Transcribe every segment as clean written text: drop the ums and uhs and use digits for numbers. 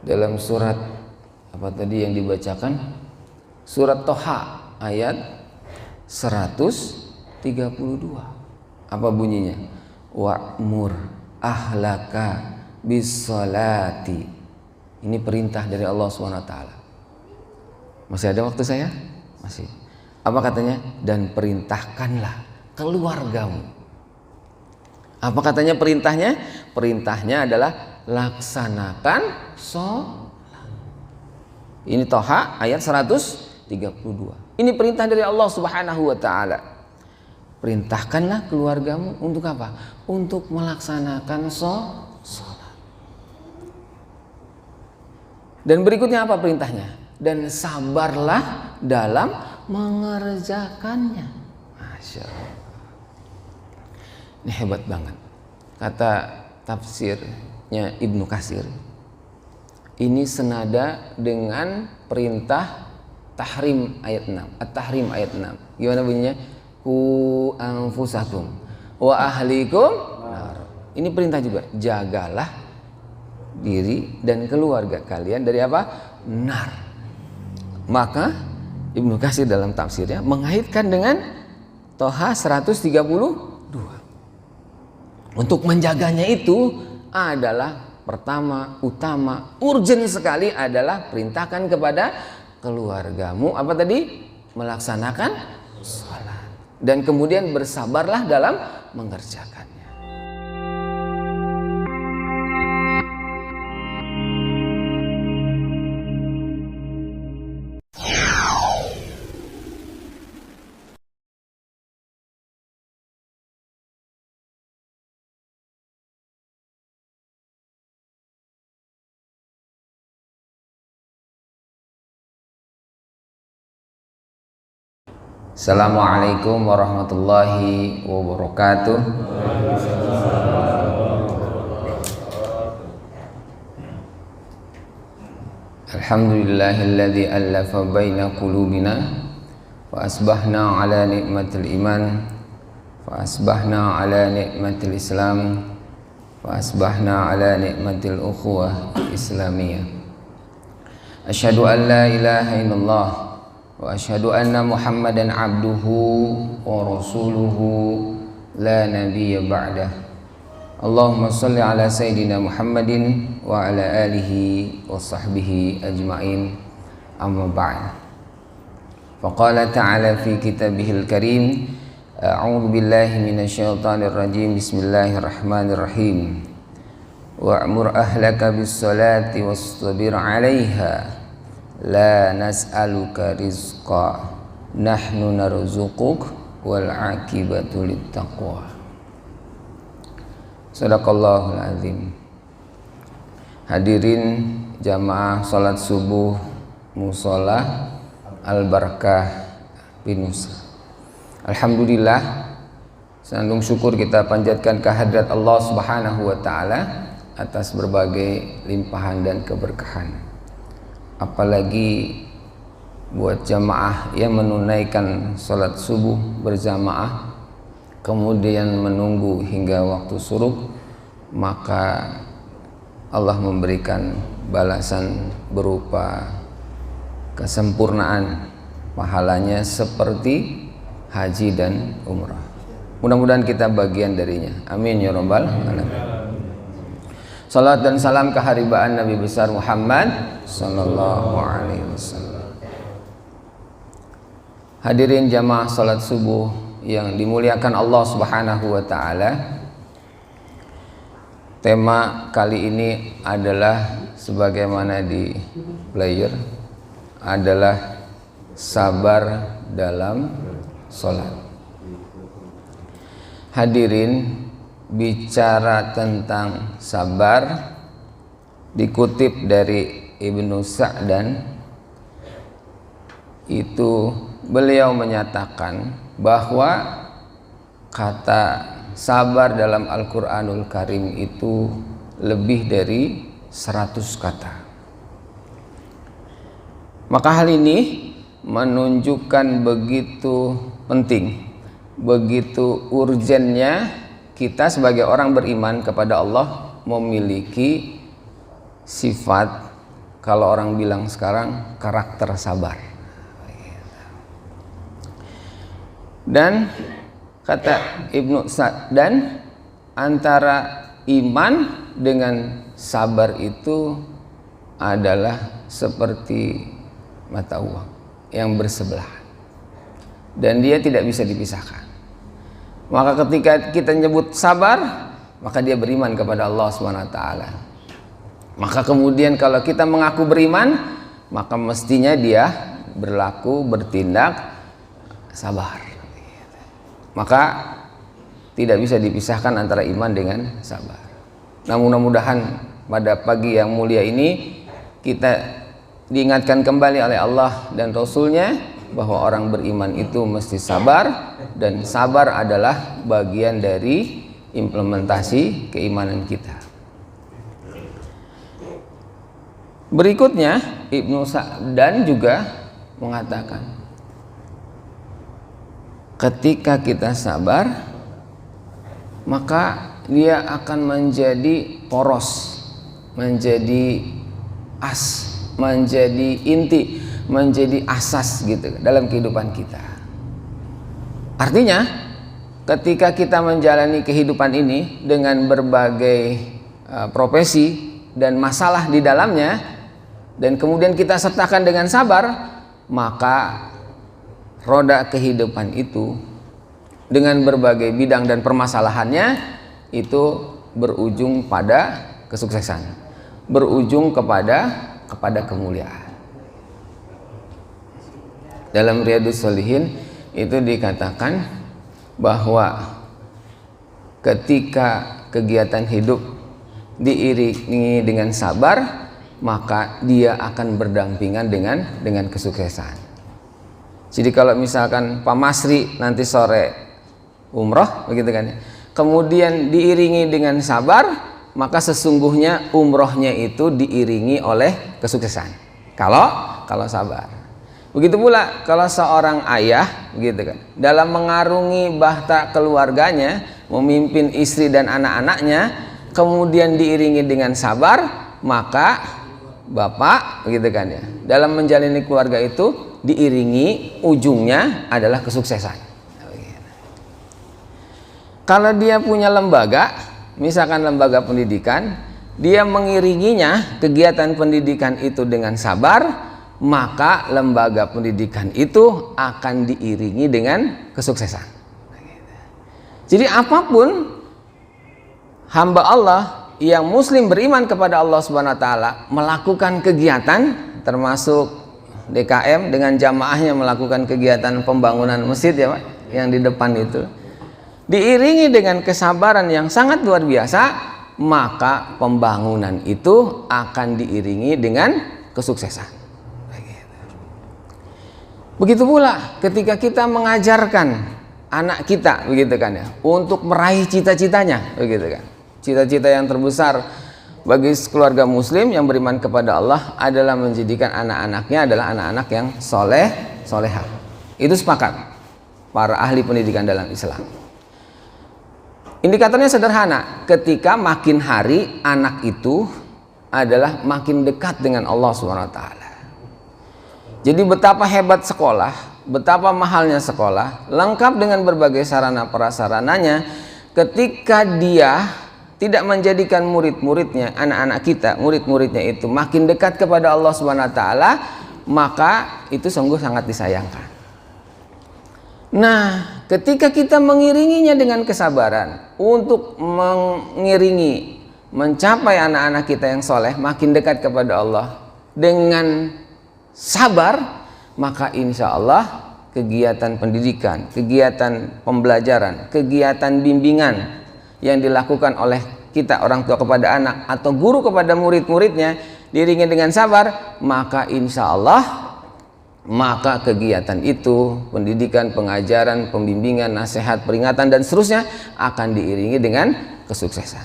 dalam surat apa tadi yang dibacakan? Surat Toha ayat 132. Apa bunyinya? Wa'mur ahlaka bis-sholati. Ini perintah dari Allah SWT. Masih ada waktu saya? Masih. Apa katanya? Dan perintahkanlah keluargamu. Apa katanya perintahnya? Perintahnya adalah laksanakan sholat. Ini Toha ayat 132. Ini perintah dari Allah Subhanahu wa taala. Perintahkanlah keluargamu untuk apa? Untuk melaksanakan sholat. Dan berikutnya apa perintahnya? Dan sabarlah dalam mengerjakannya. Masya Allah. Ini hebat banget. Kata tafsirnya Ibnu Katsir, ini senada dengan perintah Tahrim ayat 6. At-Tahrim ayat 6. Gimana bunyinya? Ku anfusakum wa ahlikum nar. Ini perintah juga. Jagalah diri dan keluarga kalian dari apa? Nar. Maka Ibnu Katsir dalam tafsirnya mengaitkan dengan Toha 132. Untuk menjaganya itu adalah pertama, utama, urgent sekali adalah perintahkan kepada keluargamu apa tadi? Melaksanakan sholat. Dan kemudian bersabarlah dalam mengerjakannya. Assalamualaikum warahmatullahi wabarakatuh. Alhamdulillahilladzi allafa baina qulubina wa asbahna ala ni'matil iman wa asbahna ala ni'matil islam wa asbahna ala ni'matil ukhuwah islamiyah. Asyhadu an la ilaha illallah wa asyhadu anna Muhammadan abduhu wa rasuluhu la nabiyya ba'dah. Allahumma salli ala sayyidina Muhammadin wa ala alihi wa sahbihi ajma'in. Amma ba'd. Faqala ta'ala fi kitabihil karim, a'udzu billahi minasyaitonir rajim. Bismillahirrahmanirrahim. Wa'mur ahlaka bis salati wastabir 'alaiha. La nas'aluka rizqa nahnu narzuquk wal aqibatu littaqwa. Shadaqallahul azim. Hadirin jamaah salat subuh Mushola Al Barakah Pinusa. Alhamdulillah, sandung syukur kita panjatkan kehadirat Allah Subhanahu wa taala atas berbagai limpahan dan keberkahan. Apalagi buat jamaah yang menunaikan sholat subuh berjamaah kemudian menunggu hingga waktu syuruk, maka Allah memberikan balasan berupa kesempurnaan pahalanya seperti haji dan umrah. Mudah-mudahan kita bagian darinya, amin ya rabbal alamin. Salat dan salam keharibaan Nabi besar Muhammad sallallahu alaihi wasallam. Hadirin jamaah salat subuh yang dimuliakan Allah Subhanahu wa taala. Tema kali ini adalah sebagaimana di player adalah sabar dalam salat. Hadirin, bicara tentang sabar dikutip dari Ibnu Sa'dan, itu beliau menyatakan bahwa kata sabar dalam Al-Quranul Karim itu lebih dari 100 kata. Maka hal ini menunjukkan begitu penting, begitu urgennya kita sebagai orang beriman kepada Allah memiliki sifat kalau orang bilang sekarang karakter sabar. Dan kata Ibnu Sa'd, dan antara iman dengan sabar itu adalah seperti mata uang yang bersebelahan dan dia tidak bisa dipisahkan. Maka ketika kita nyebut sabar, maka dia beriman kepada Allah SWT. Maka kemudian kalau kita mengaku beriman, maka mestinya dia berlaku, bertindak sabar. Maka tidak bisa dipisahkan antara iman dengan sabar. Nah, mudah-mudahan pada pagi yang mulia ini kita diingatkan kembali oleh Allah dan Rasul-Nya bahwa orang beriman itu mesti sabar, dan sabar adalah bagian dari implementasi keimanan kita. Berikutnya Ibnu Sa'dan juga mengatakan, ketika kita sabar, maka dia akan menjadi poros, menjadi as, menjadi inti, menjadi asas gitu dalam kehidupan kita. Artinya ketika kita menjalani kehidupan ini dengan berbagai profesi dan masalah di dalamnya, dan kemudian kita sertakan dengan sabar, maka roda kehidupan itu dengan berbagai bidang dan permasalahannya itu berujung pada kesuksesan, berujung kepada kemuliaan. Dalam Riyadhus Shalihin itu dikatakan bahwa ketika kegiatan hidup diiringi dengan sabar, maka dia akan berdampingan dengan kesuksesan. Jadi kalau misalkan Pak Masri nanti sore umroh, begitu kan, kemudian diiringi dengan sabar, maka sesungguhnya umrohnya itu diiringi oleh kesuksesan. Kalau sabar. Begitu pula kalau seorang ayah, begitu kan, dalam mengarungi bahta keluarganya, memimpin istri dan anak-anaknya, kemudian diiringi dengan sabar, maka bapak, begitu kan ya, dalam menjalani keluarga itu diiringi ujungnya adalah kesuksesan. Kalau dia punya lembaga, misalkan lembaga pendidikan, dia mengiringinya kegiatan pendidikan itu dengan sabar, maka lembaga pendidikan itu akan diiringi dengan kesuksesan. Jadi apapun hamba Allah yang muslim beriman kepada Allah Subhanahu wa taala melakukan kegiatan, termasuk DKM dengan jamaahnya melakukan kegiatan pembangunan masjid ya Pak, yang di depan itu, diiringi dengan kesabaran yang sangat luar biasa, maka pembangunan itu akan diiringi dengan kesuksesan. Begitu pula ketika kita mengajarkan anak kita, begitu kan ya, untuk meraih cita-citanya, begitu kan. Cita-cita yang terbesar bagi keluarga muslim yang beriman kepada Allah adalah menjadikan anak-anaknya adalah anak-anak yang soleh, solehah. Itu sepakat para ahli pendidikan dalam Islam. Indikatornya sederhana, ketika makin hari anak itu adalah makin dekat dengan Allah SWT. Jadi betapa hebat sekolah, betapa mahalnya sekolah, lengkap dengan berbagai sarana prasarananya, ketika dia tidak menjadikan murid-muridnya, anak-anak kita, murid-muridnya itu makin dekat kepada Allah SWT, maka itu sungguh sangat disayangkan. Nah, ketika kita mengiringinya dengan kesabaran untuk mengiringi, mencapai anak-anak kita yang soleh, makin dekat kepada Allah dengan sabar, maka insya Allah kegiatan pendidikan, kegiatan pembelajaran, kegiatan bimbingan yang dilakukan oleh kita orang tua kepada anak atau guru kepada murid-muridnya diiringi dengan sabar, maka insya Allah maka kegiatan itu, pendidikan, pengajaran, pembimbingan, nasihat, peringatan dan seterusnya akan diiringi dengan kesuksesan.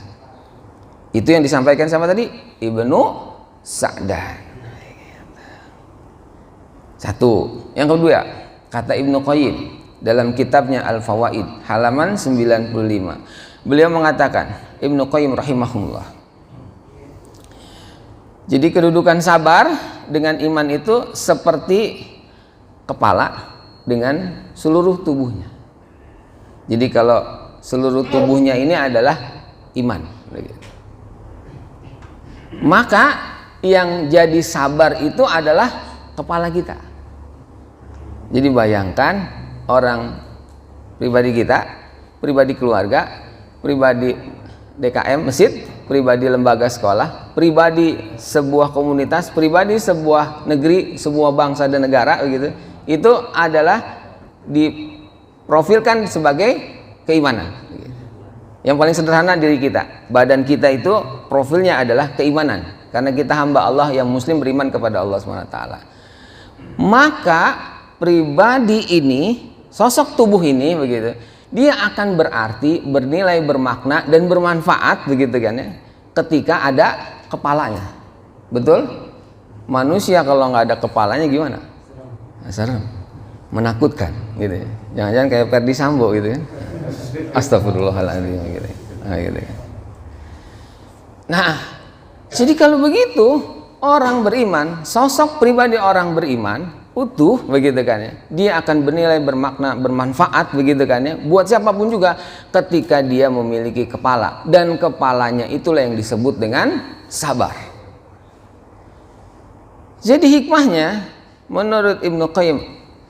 Itu yang disampaikan sama tadi Ibnu Sa'dan. Satu. Yang kedua, kata Ibnu Qayyim dalam kitabnya Al-Fawaid halaman 95. Beliau mengatakan, Ibnu Qayyim rahimahullah, Jadi kedudukan sabar dengan iman itu seperti kepala dengan seluruh tubuhnya. Jadi kalau seluruh tubuhnya ini adalah iman, maka yang jadi sabar itu adalah kepala kita. Jadi bayangkan orang pribadi kita, pribadi keluarga, pribadi DKM masjid, pribadi lembaga sekolah, pribadi sebuah komunitas, pribadi sebuah negeri, sebuah bangsa dan negara begitu. Itu adalah diprofilkan sebagai keimanan. Yang paling sederhana diri kita, badan kita itu profilnya adalah keimanan, karena kita hamba Allah yang muslim beriman kepada Allah SWT. Maka pribadi ini, sosok tubuh ini begitu, dia akan berarti, bernilai, bermakna dan bermanfaat begitu kan ya, ketika ada kepalanya. Betul? Manusia kalau nggak ada kepalanya gimana? Serem, menakutkan gitu ya. Jangan-jangan kayak Ferdi Sambo gitu kan. Astagfirullahaladzim gitu. Nah, jadi kalau begitu orang beriman, sosok pribadi orang beriman utuh begitu kan ya, dia akan bernilai, bermakna, bermanfaat begitu kan ya, buat siapapun juga ketika dia memiliki kepala, dan kepalanya itulah yang disebut dengan sabar. Jadi hikmahnya menurut Ibnu Qayyim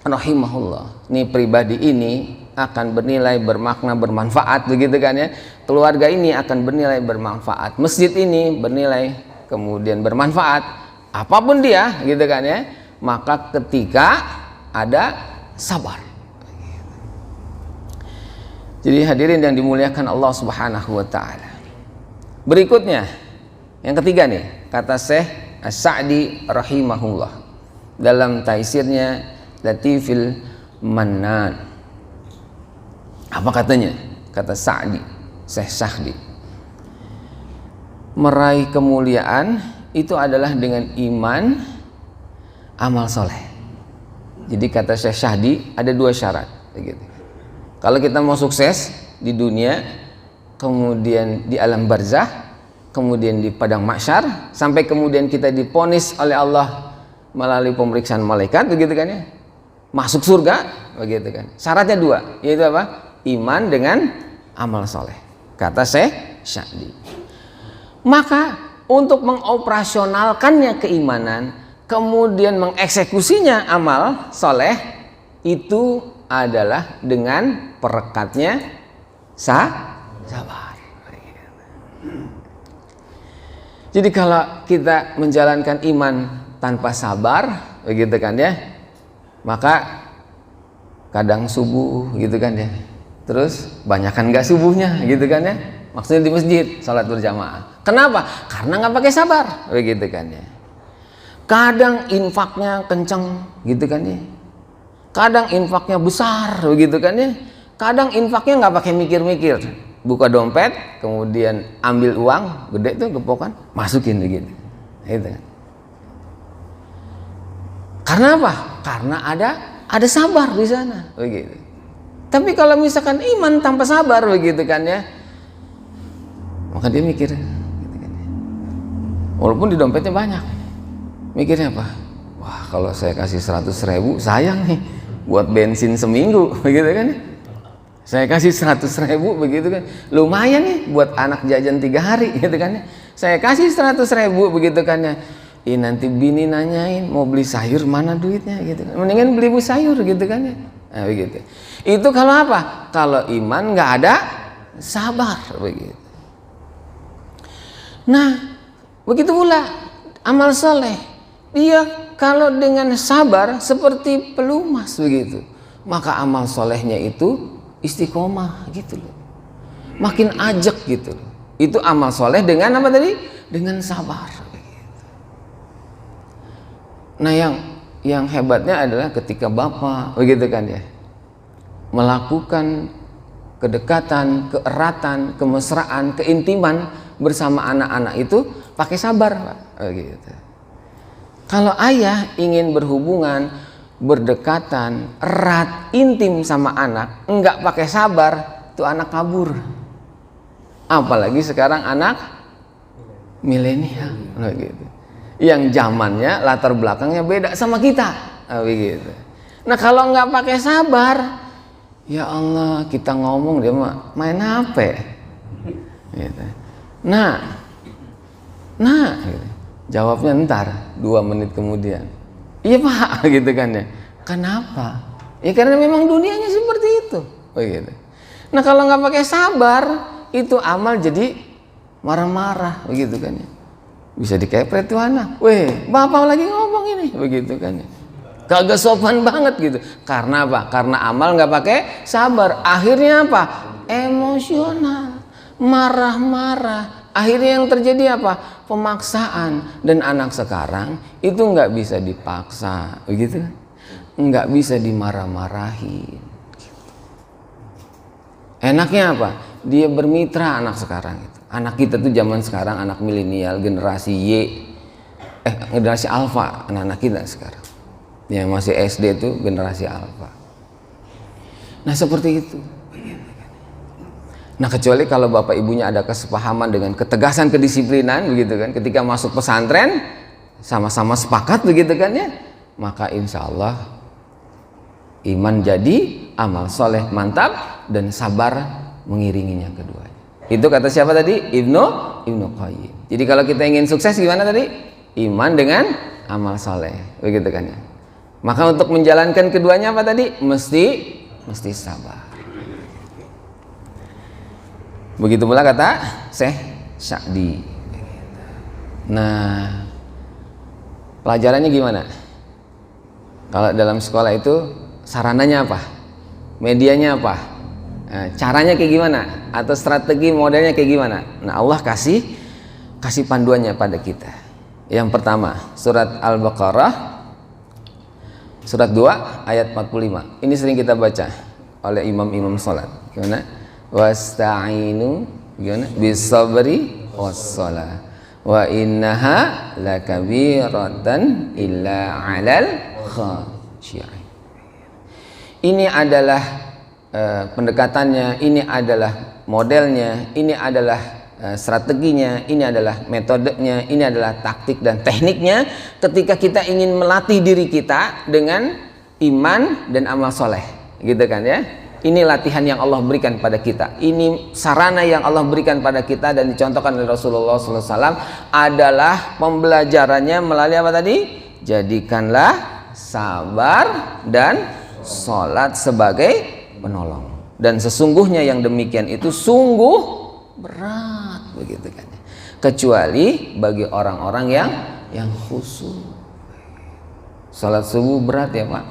rahimahullah, nih pribadi ini akan bernilai, bermakna, bermanfaat begitu kan ya, keluarga ini akan bernilai, bermanfaat, masjid ini bernilai kemudian bermanfaat, apapun dia gitu kan ya, maka ketika ada sabar. Jadi hadirin yang dimuliakan Allah Subhanahu wa taala. Berikutnya yang ketiga nih, kata Syekh As-Sa'di rahimahullah dalam taisirnya Latifil Mannan. Apa katanya? Kata Sa'di, Syekh Sa'di, meraih kemuliaan itu adalah dengan iman, amal soleh. Jadi kata Syekh Sa'di ada dua syarat begitu. Kalau kita mau sukses di dunia, kemudian di alam barzah, kemudian di padang mahsyar, sampai kemudian kita diponis oleh Allah melalui pemeriksaan malaikat begitu kan ya, masuk surga begitu kan. Syaratnya dua, yaitu apa? Iman dengan amal soleh, kata Syekh Sa'di. Maka untuk mengoperasionalkannya keimanan, kemudian mengeksekusinya amal soleh, itu adalah dengan perekatnya sabar. Jadi kalau kita menjalankan iman tanpa sabar begitu kan ya, maka kadang subuh gitu kan ya, terus banyakan nggak subuhnya gitu kan ya, maksudnya di masjid salat berjamaah. Kenapa? Karena nggak pakai sabar begitu kan ya. Kadang infaknya kenceng gitu kan ya, kadang infaknya besar begitu kan ya, kadang infaknya nggak pakai mikir-mikir, buka dompet kemudian ambil uang gede tuh gepokan masukin begitu gitu kan. Karena apa? Karena ada sabar di sana begitu. Tapi kalau misalkan iman tanpa sabar begitu kan ya, maka dia mikir gitu kan ya. Walaupun di dompetnya banyak, mikirnya apa? Wah, kalau saya kasih 100.000 sayang nih buat bensin seminggu begitu kan ya. Saya kasih 100.000 begitu kan, lumayan nih buat anak jajan 3 hari gitu kan ya. Saya kasih 100.000 begitu kan ya. Nanti bini nanyain mau beli sayur mana duitnya gitu kan. Mendingan beli sayur gitu kan ya. Nah, begitu. Itu kalau apa? Kalau iman nggak ada sabar begitu. Nah, begitu pula amal soleh. Dia kalau dengan sabar seperti pelumas begitu, maka amal solehnya itu istiqomah gitu loh. Makin ajak gitu loh. Itu amal soleh dengan apa tadi? Dengan sabar. Nah yang hebatnya adalah ketika bapak begitu kan ya, melakukan kedekatan, keeratan, kemesraan, keintiman bersama anak-anak itu pakai sabar Pak. Gitu. Kalau ayah ingin berhubungan, berdekatan, erat, intim sama anak, enggak pakai sabar, tuh anak kabur. Apalagi sekarang anak milenial gitu. yang zamannya latar belakangnya beda sama kita. Begitu. Nah kalau nggak pakai sabar, ya Allah, kita ngomong dia main HP. Gitu. Nah, gitu. Jawabnya ntar 2 menit kemudian. Iya Pak, gitu kan ya. Kenapa? Ya karena memang dunianya seperti itu. Begitu. Nah kalau nggak pakai sabar, itu amal jadi marah-marah, begitu kan ya. Bisa dikepret tuh anak. Weh, bapak lagi ngomong ini, begitu kan ya. Kagak sopan banget gitu. Karena apa? Karena amal nggak pakai sabar. Akhirnya apa? Emosional, marah-marah. Akhirnya yang terjadi apa? Pemaksaan. Dan anak sekarang itu nggak bisa dipaksa, begitu kan? Nggak bisa dimarah-marahin. Enaknya apa? Dia bermitra anak sekarang itu. Anak kita tuh zaman sekarang anak milenial, generasi Y, generasi Alpha, anak-anak kita sekarang. Yang masih SD itu generasi Alpha. Nah seperti itu. Nah kecuali kalau bapak ibunya ada kesepahaman dengan ketegasan kedisiplinan, begitu kan. Ketika masuk pesantren sama-sama sepakat, begitu kan ya. Maka insya Allah iman jadi, amal soleh mantap, dan sabar mengiringinya keduanya. Itu kata siapa tadi? Ibnu Qayyim. Jadi kalau kita ingin sukses gimana tadi? Iman dengan amal soleh, begitu kan ya. Maka untuk menjalankan keduanya apa tadi? Mesti sabar. Begitu pula kata Syekh Sa'di. Nah, pelajarannya gimana? Kalau dalam sekolah itu sarananya apa? Medianya apa? Caranya kayak gimana? Atau strategi modelnya kayak gimana? Nah Allah kasih panduannya pada kita. Yang pertama, surat Al-Baqarah surat 2 ayat 45. Ini sering kita baca oleh imam-imam salat. Gimana? Wasta'inu gimana? Bisabri wassalah. Wa innaha lakabiratan illa 'alal khashi'in. Ini adalah pendekatannya, ini adalah modelnya, ini adalah strateginya, ini adalah metodenya, ini adalah taktik dan tekniknya ketika kita ingin melatih diri kita dengan iman dan amal soleh, gitu kan ya. Ini latihan yang Allah berikan pada kita, ini sarana yang Allah berikan pada kita dan dicontohkan oleh Rasulullah SAW adalah pembelajarannya melalui apa tadi? Jadikanlah sabar dan sholat sebagai penolong, dan sesungguhnya yang demikian itu sungguh berat, begitu kan, kecuali bagi orang-orang yang khusyuk. Salat subuh berat ya Pak,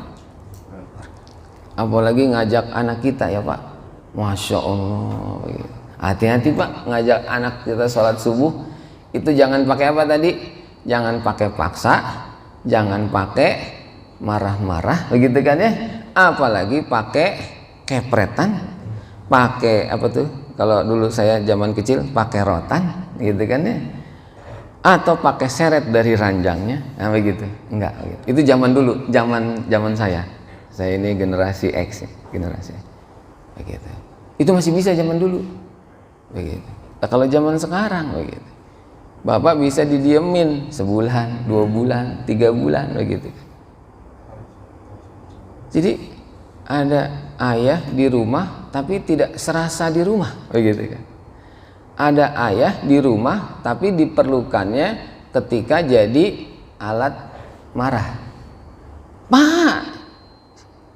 apalagi ngajak anak kita ya Pak, Masya Allah. Hati-hati Pak, ngajak anak kita salat subuh itu jangan pakai apa tadi? Jangan pakai paksa, jangan pakai marah-marah, begitu kan ya, apalagi pakai kepretan, pakai apa tuh? Kalau dulu saya zaman kecil pakai rotan, gitu kan ya, atau pakai seret dari ranjangnya, nah begitu. Enggak, begitu. Itu zaman dulu, zaman saya ini generasi X ya, generasi begitu. Itu masih bisa zaman dulu, begitu. Nah, kalau zaman sekarang begitu, bapak bisa didiemin sebulan, 2 bulan, 3 bulan, begitu. Jadi ada ayah di rumah tapi tidak serasa di rumah, begitu kan. Ada ayah di rumah tapi diperlukannya ketika jadi alat marah. Pak,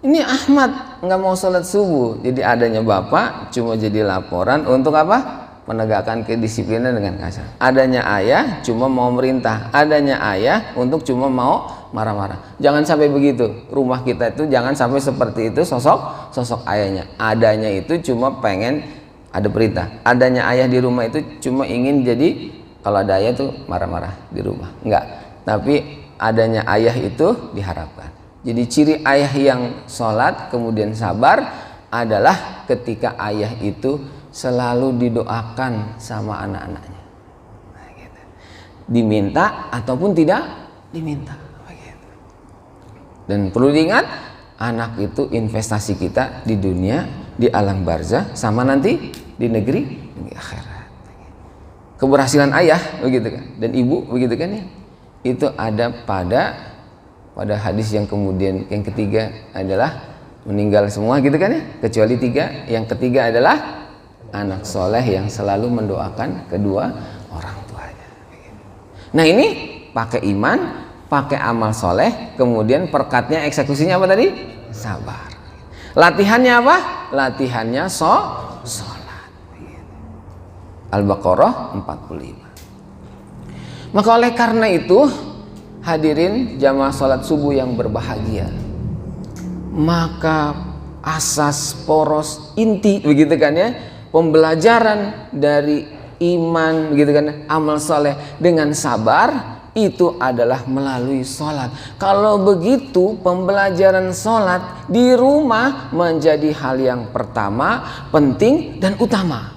ini Ahmad nggak mau sholat subuh, jadi adanya bapak cuma jadi laporan untuk apa? Menegakkan kedisiplinan dengan kasar. Adanya ayah cuma mau merintah, adanya ayah untuk cuma mau marah-marah. Jangan sampai begitu. Rumah kita itu jangan sampai seperti itu sosok ayahnya. Adanya itu cuma pengen ada perintah. Adanya ayah di rumah itu cuma ingin jadi kalau ada ayah tuh marah-marah di rumah. Enggak. Tapi adanya ayah itu diharapkan. Jadi ciri ayah yang sholat kemudian sabar adalah ketika ayah itu selalu didoakan sama anak-anaknya, nah, gitu. Diminta ataupun tidak diminta, gitu. Dan perlu diingat, anak itu investasi kita di dunia, di alam barzah, sama nanti di negeri akhirat. Keberhasilan ayah begitu kan, dan ibu begitu kan ya, itu ada pada hadis yang kemudian yang ketiga adalah meninggal semua gitu kan ya, kecuali 3. Yang ketiga adalah anak soleh yang selalu mendoakan kedua orang tuanya. Nah ini pakai iman, pakai amal soleh, kemudian perkatnya eksekusinya apa tadi? Sabar. Latihannya apa? Latihannya sholat. Al-Baqarah 45. Maka oleh karena itu, hadirin jamaah sholat subuh yang berbahagia, maka asas, poros, inti begitu kan ya, pembelajaran dari iman begitu kan, amal soleh dengan sabar itu adalah melalui sholat. Kalau begitu pembelajaran sholat di rumah menjadi hal yang pertama, penting dan utama.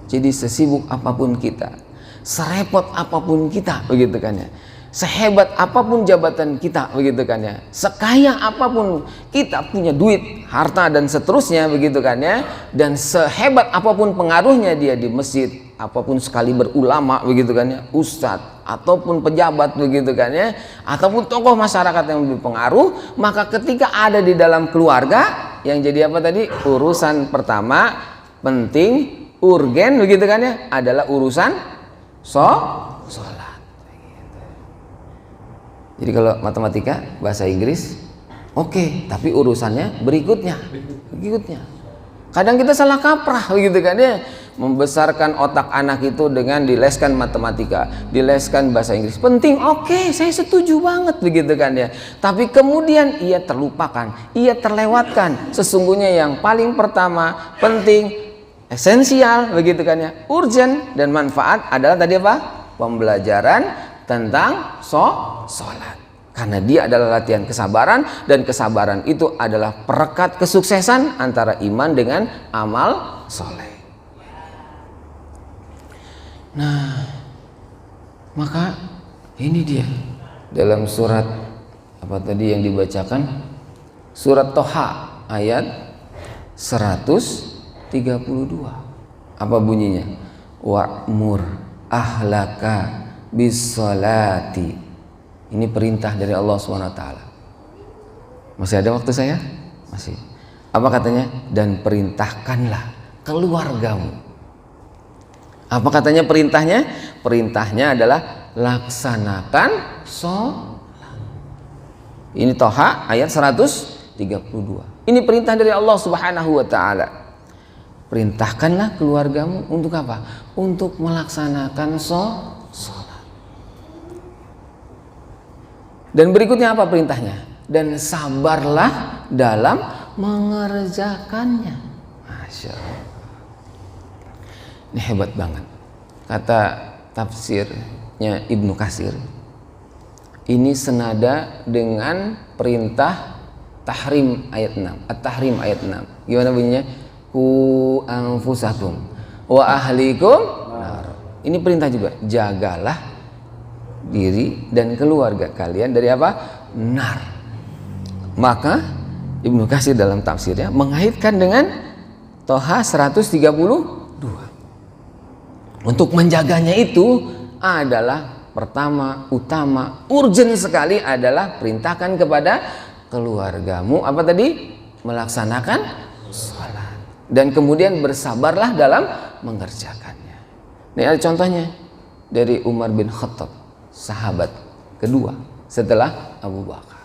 Jadi sesibuk apapun kita, serepot apapun kita begitu kan ya, sehebat apapun jabatan kita begitu kan ya, sekaya apapun kita punya duit, harta dan seterusnya begitu kan ya, dan sehebat apapun pengaruhnya dia di masjid, apapun sekali berulama begitu kan ya, ustadz ataupun pejabat begitu kan ya, ataupun tokoh masyarakat yang berpengaruh, maka ketika ada di dalam keluarga yang jadi apa tadi, urusan pertama penting urgen begitu kan ya, adalah urusan sholat. Jadi kalau matematika, bahasa Inggris, oke, tapi urusannya berikutnya. Kadang kita salah kaprah begitu kan ya, membesarkan otak anak itu dengan dileskan matematika, dileskan bahasa Inggris. Penting, oke, saya setuju banget begitu kan ya. Tapi kemudian ia terlupakan, ia terlewatkan. Sesungguhnya yang paling pertama, penting, esensial begitu kan ya, urgent dan manfaat adalah tadi apa? Pembelajaran tentang sholat. Karena dia adalah latihan kesabaran, dan kesabaran itu adalah perekat kesuksesan antara iman dengan amal soleh. Nah, maka ini dia dalam surat apa tadi yang dibacakan, surat Toha ayat 132. Apa bunyinya? Wa'mur ahlaka bis-sholati. Ini perintah dari Allah SWT. Masih ada waktu saya? Masih. Apa katanya? Dan perintahkanlah keluargamu. Apa katanya perintahnya? Perintahnya adalah laksanakan sholat. Ini Toha ayat 132. Ini perintah dari Allah Subhanahu wa Ta'ala. Perintahkanlah keluargamu untuk apa? Untuk melaksanakan sholat. Dan berikutnya apa perintahnya? Dan sabarlah dalam mengerjakannya. Masya Allah. Ini hebat banget. Kata tafsirnya Ibnu Katsir, ini senada dengan perintah tahrim ayat 6. At-tahrim ayat 6. Gimana bunyinya? Ku anfusakum wa ahlikum nar. Ini perintah juga. Jagalah diri dan keluarga kalian dari apa? Nar. Maka Ibnu Katsir dalam tafsirnya mengaitkan dengan Toha 132. Untuk menjaganya itu adalah pertama, utama, urgent sekali adalah perintahkan kepada keluargamu apa tadi? Melaksanakan sholat. Dan kemudian bersabarlah dalam mengerjakannya. Ini ada contohnya dari Umar bin Khattab, sahabat kedua setelah Abu Bakar.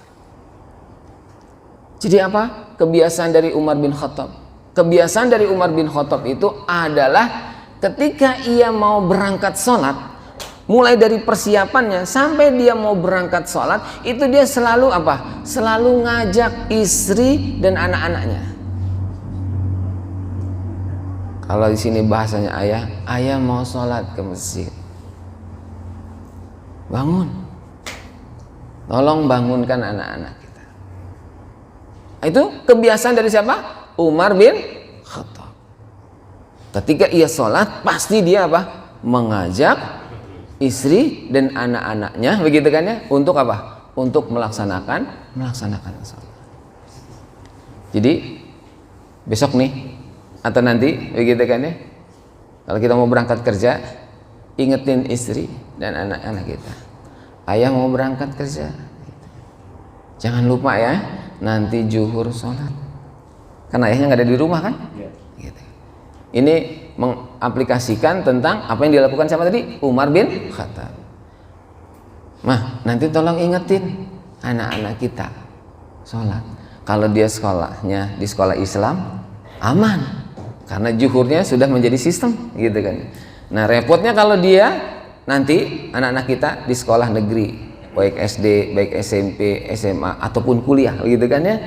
Jadi apa kebiasaan dari Umar bin Khattab? Kebiasaan dari Umar bin Khattab itu adalah ketika ia mau berangkat sholat, mulai dari persiapannya sampai dia mau berangkat sholat, itu dia selalu apa? Selalu ngajak istri dan anak-anaknya. Kalau di sini bahasanya ayah mau sholat ke masjid. Bangun, tolong bangunkan anak-anak kita. Itu kebiasaan dari siapa? Umar bin Khattab. Ketika ia sholat, pasti dia apa? Mengajak istri dan anak-anaknya, begitu kan ya? Untuk apa? Untuk melaksanakan sholat. Jadi besok nih atau nanti, begitu kan ya? Kalau kita mau berangkat kerja, ingetin istri dan anak-anak kita. ayah mau berangkat kerja, jangan lupa ya nanti zuhur sholat, karena ayahnya nggak ada di rumah kan. Gitu. Ini mengaplikasikan tentang apa yang dilakukan sama tadi Umar bin Khattab. Mah, nanti tolong ingetin anak-anak kita sholat. Kalau dia sekolahnya di sekolah Islam, aman, karena zuhurnya sudah menjadi sistem, gitu kan. Nah, repotnya kalau dia nanti anak-anak kita di sekolah negeri, baik SD, baik SMP, SMA ataupun kuliah, gitu kan ya.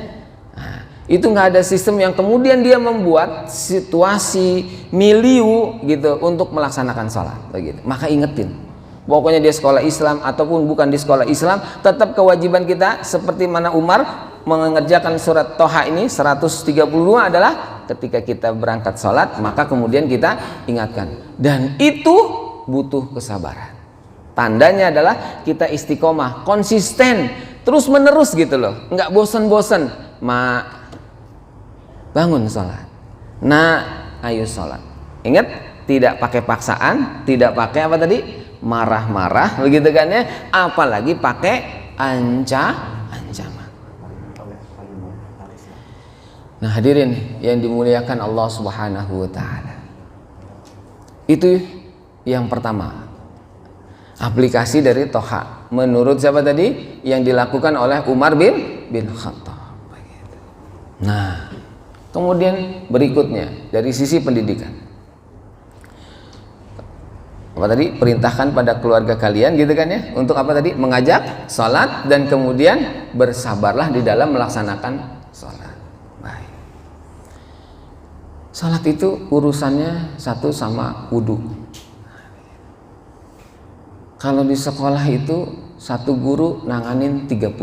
Nah, itu nggak ada sistem yang kemudian dia membuat situasi milieu gitu untuk melaksanakan sholat, begitu. Maka ingetin, pokoknya dia sekolah Islam ataupun bukan di sekolah Islam, tetap kewajiban kita seperti mana Umar mengerjakan surat Toha ini 132 adalah ketika kita berangkat sholat, maka kemudian kita ingatkan, dan itu butuh kesabaran. Tandanya adalah kita istiqomah, konsisten, terus menerus gitu loh, nggak bosen-bosen. Bangun sholat, ayo sholat. Ingat, tidak pakai paksaan, tidak pakai apa tadi, marah-marah, begitu kan ya, apalagi pakai ancaman. Nah, hadirin yang dimuliakan Allah Subhanahu wa taala, itu yang pertama, aplikasi dari Toha menurut siapa tadi? Yang dilakukan oleh Umar bin Khattab. Nah, kemudian berikutnya dari sisi pendidikan, apa tadi? Perintahkan pada keluarga kalian, gitu kan ya, untuk apa tadi? Mengajak sholat, dan kemudian bersabarlah di dalam melaksanakan sholat. Baik. Sholat itu urusannya satu sama wudhu. Kalau di sekolah itu satu guru nanganin 30,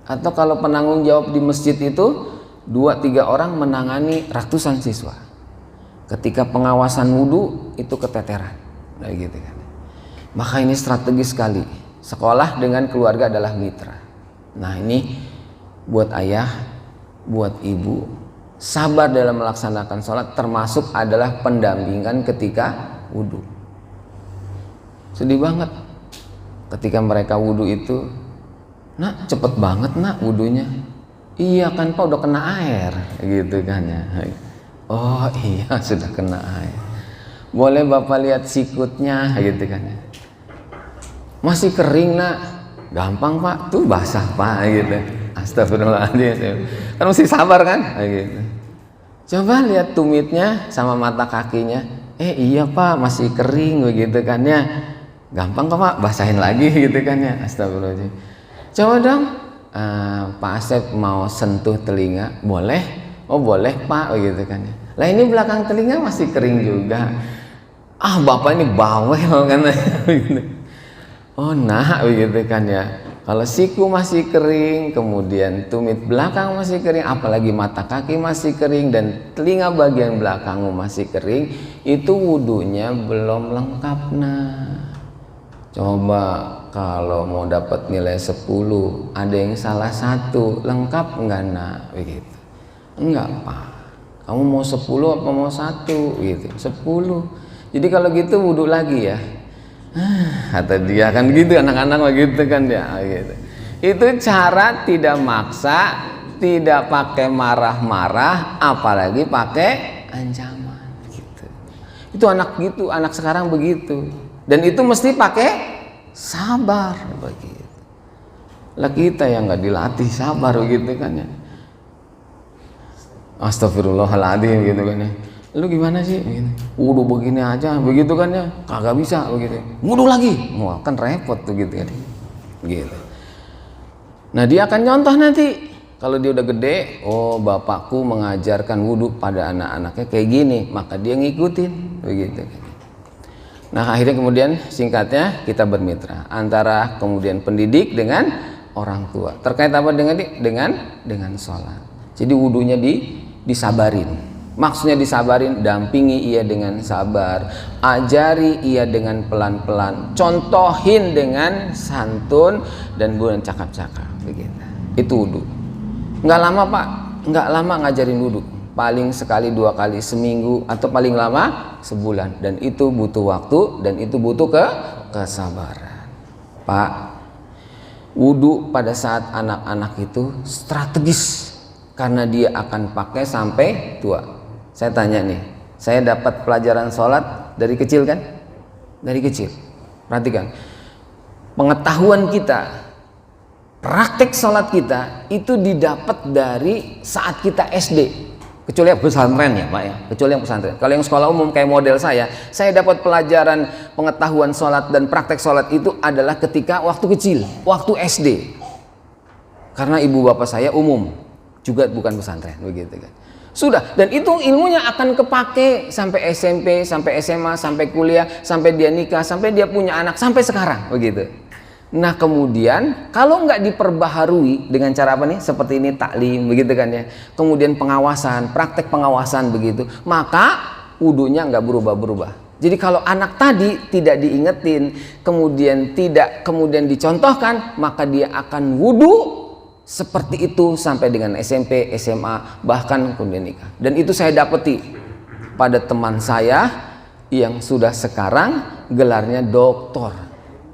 atau kalau penanggung jawab di masjid itu 2-3 orang menangani ratusan siswa. Ketika pengawasan wudhu itu keteteran, nah gitu kan. Maka ini strategis sekali. Sekolah dengan keluarga adalah mitra. Nah, ini buat ayah, buat ibu, sabar dalam melaksanakan sholat, termasuk adalah pendampingan ketika wudhu. Sedih banget ketika mereka wudhu itu, nak cepet banget nak wudhunya. Iya kan Pak, udah kena air, gitu kan ya. Oh iya, sudah kena air. Boleh Bapak lihat sikutnya, gitu kan ya. Masih kering nak. Gampang Pak, tuh basah Pak, gitu. Astagfirullahaladzim. Kan mesti sabar kan, gitu. Coba lihat tumitnya sama mata kakinya. Iya Pak, masih kering, begitu kan ya. Gampang kok Pak, basahin lagi, gitu kan ya. Astagfirullahaladzim. Coba dong, Pak Asep mau sentuh telinga, boleh? Oh boleh Pak, begitu kan ya. Lah ini belakang telinga masih kering juga. Ah Bapak ini bawel kan. Oh nah, begitu kan ya. Kalau siku masih kering, kemudian tumit belakang masih kering, apalagi mata kaki masih kering, dan telinga bagian belakangmu masih kering, itu wudhunya belum lengkap. Nah, coba kalau mau dapat nilai 10, ada yang salah 1, lengkap enggak nak? Begitu. Enggak Pak, kamu mau 10 apa mau 1? Gitu. 10. Jadi kalau gitu wudhu lagi ya. Kata dia kan gitu, anak-anak begitu kan ya, gitu. Itu cara tidak maksa, tidak pakai marah-marah, apalagi pakai ancaman gitu. Itu anak gitu, anak sekarang begitu. Dan itu mesti pakai sabar begitu. Lah kita yang nggak dilatih sabar begitu kan ya. Astagfirullahaladzim, gitu kan ya. Lu gimana sih? Wudhu begini aja, begitu kan ya? Kagak bisa begitu. Wudhu lagi, wah kan repot tuh gitu kan. Gitu. Nah dia akan nyontoh nanti kalau dia udah gede. Oh bapakku mengajarkan wudhu pada anak-anaknya kayak gini, maka dia ngikutin begitu. Nah akhirnya kemudian singkatnya kita bermitra antara kemudian pendidik dengan orang tua terkait apa dengan sholat. Jadi wudhunya disabarin. Maksudnya disabarin, dampingi ia dengan sabar, ajari ia dengan pelan-pelan, contohin dengan santun dan bukan cakap-cakap begitu. Itu wudhu. Nggak lama Pak, nggak lama ngajarin wudhu, paling sekali 2 kali seminggu atau paling lama sebulan, dan itu butuh waktu dan itu butuh kesabaran. Pak, wudhu pada saat anak-anak itu strategis karena dia akan pakai sampai tua. Saya tanya nih, saya dapat pelajaran sholat dari kecil kan? Dari kecil. Perhatikan, pengetahuan kita, praktek sholat kita itu didapat dari saat kita SD. Kecuali yang pesantren ya Pak ya, kecuali yang pesantren. Kalau yang sekolah umum kayak model saya dapat pelajaran pengetahuan sholat dan praktek sholat itu adalah ketika waktu kecil, waktu SD. Karena ibu bapak saya umum, juga bukan pesantren, begitu kan. Sudah, dan itu ilmunya akan kepake sampai SMP, sampai SMA, sampai kuliah, sampai dia nikah, sampai dia punya anak, sampai sekarang, begitu. Nah kemudian kalau nggak diperbaharui dengan cara apa nih, seperti ini taklim begitu kan ya, kemudian pengawasan, praktek pengawasan begitu, maka wudunya nggak berubah-berubah. Jadi kalau anak tadi tidak diingetin, kemudian dicontohkan, maka dia akan wudu seperti itu sampai dengan SMP, SMA, bahkan kemudian nikah. Dan itu saya dapati pada teman saya yang sudah sekarang gelarnya doktor.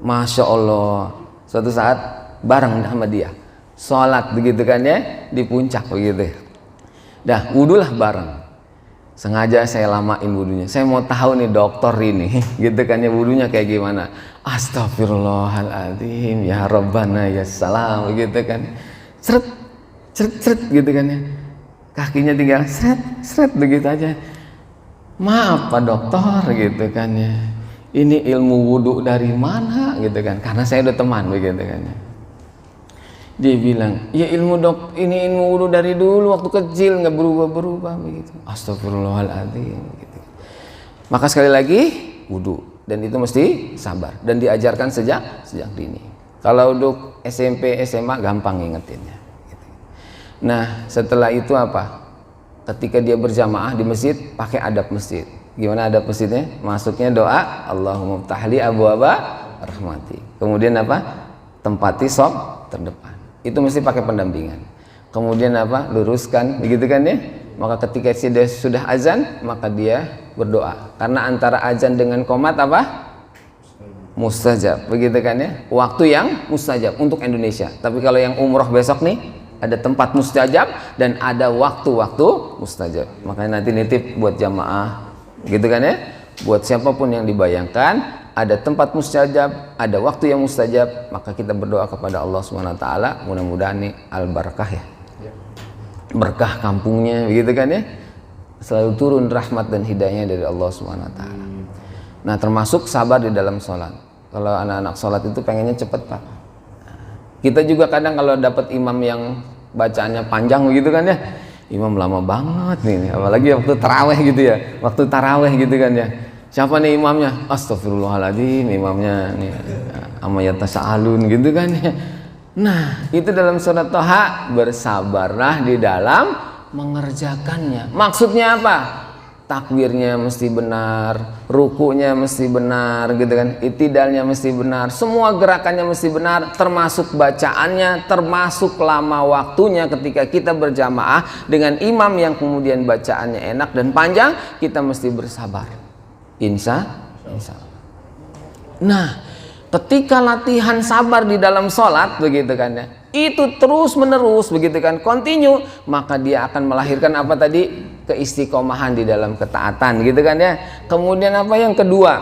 Masya Allah, suatu saat bareng sama dia sholat begitu kan ya, di puncak begitu. Dah wudulah bareng. Sengaja saya lamain wudunya. Saya mau tahu nih dokter ini gitu kan ya, wudunya kayak gimana. Astagfirullahaladzim, ya Rabbana ya salam begitu kan. Seret, seret, seret gitu kan ya. Kakinya tinggal seret, seret begitu aja. Maaf Pak Dokter gitu kan ya. Ini ilmu wudhu dari mana gitu kan, karena saya udah teman begitu kan. Dia bilang, ya ini ilmu wudhu dari dulu waktu kecil, nggak berubah-berubah begitu. Astagfirullahaladzim gitu. Maka sekali lagi wudhu, dan itu mesti sabar dan diajarkan sejak dini. Kalau untuk SMP SMA gampang ngingetinnya gitu. Nah setelah itu apa, ketika dia berjamaah di masjid pakai adab masjid. Gimana adab masjidnya? Masuknya doa Allahumma ftahli abwaaba rahmati. Kemudian apa? Tempati shaf terdepan. Itu mesti pakai pendampingan. Kemudian apa? Luruskan, begitu kan ya? Maka ketika sudah azan, maka dia berdoa. Karena antara azan dengan qomat apa? Mustajab, begitu kan ya? Waktu yang mustajab untuk Indonesia. Tapi kalau yang umroh besok nih, ada tempat mustajab dan ada waktu-waktu mustajab. Makanya nanti nitip buat jamaah, gitu kan ya, buat siapapun yang dibayangkan ada tempat mustajab, ada waktu yang mustajab, maka kita berdoa kepada Allah Subhanahu wa taala, mudah-mudahan nih al-barakah ya. Berkah kampungnya begitu kan ya. Selalu turun rahmat dan hidayahnya dari Allah Subhanahu wa taala. Nah, termasuk sabar di dalam sholat. Kalau anak-anak sholat itu pengennya cepet Pak. Kita juga kadang kalau dapat imam yang bacaannya panjang begitu kan ya, imam lama banget nih, apalagi waktu taraweh gitu ya, waktu taraweh gitu kan ya. Siapa nih imamnya? Astagfirullahaladzim, imamnya nih amayatasa'alun gitu kan ya. Nah itu dalam surat Toha, bersabarlah di dalam mengerjakannya. Maksudnya apa? Takbirnya mesti benar, rukunya mesti benar gitu kan, itidalnya mesti benar, semua gerakannya mesti benar, termasuk bacaannya, termasuk lama waktunya. Ketika kita berjamaah dengan imam yang kemudian bacaannya enak dan panjang, kita mesti bersabar, insya Allah. Nah ketika latihan sabar di dalam sholat begitu kan ya, itu terus menerus begitu kan, continue, maka dia akan melahirkan apa tadi? Keistiqomahan di dalam ketaatan gitu kan ya. Kemudian apa yang kedua,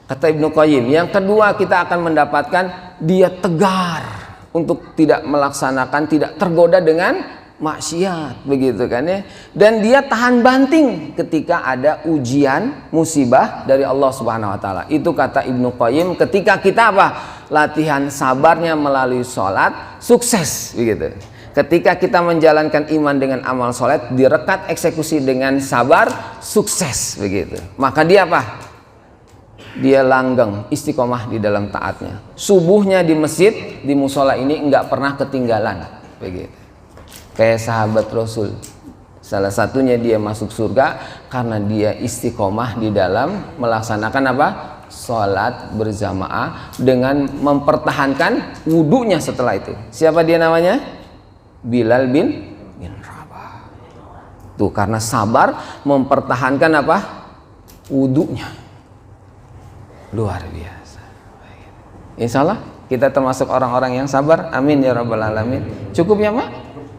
kata Ibnu Qayyim, yang kedua kita akan mendapatkan dia tegar untuk tidak melaksanakan, tidak tergoda dengan maksiat begitu kan ya. Dan dia tahan banting ketika ada ujian musibah dari Allah Subhanahu wa taala. Itu kata Ibnu Qayyim, ketika kita apa? Latihan sabarnya melalui sholat sukses begitu. Ketika kita menjalankan iman dengan amal sholat, direkat eksekusi dengan sabar, sukses begitu. Maka dia apa? Dia langgeng, istiqomah di dalam taatnya. Subuhnya di masjid, di musola ini enggak pernah ketinggalan begitu. Kayak sahabat Rasul, salah satunya dia masuk surga karena dia istiqomah di dalam melaksanakan apa? Sholat berjamaah dengan mempertahankan wudunya setelah itu. Siapa dia namanya? Bilal bin Rabah. Tuh karena sabar mempertahankan apa? Wudunya. Luar biasa. Insya Allah kita termasuk orang-orang yang sabar. Amin ya rabbal alamin. Cukup ya Mak?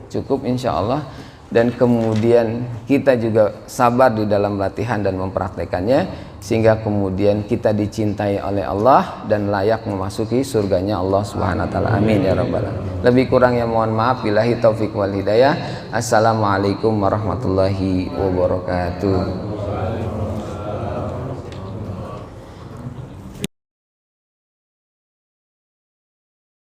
Cukup insya Allah. Dan kemudian kita juga sabar di dalam latihan dan mempraktekannya, sehingga kemudian kita dicintai oleh Allah dan layak memasuki surganya Allah Subhanahu wa taala. Amin ya rabbal alamin. Lebih kurangnya mohon maaf. Billahi taufik wal hidayah. Assalamualaikum warahmatullahi wabarakatuh.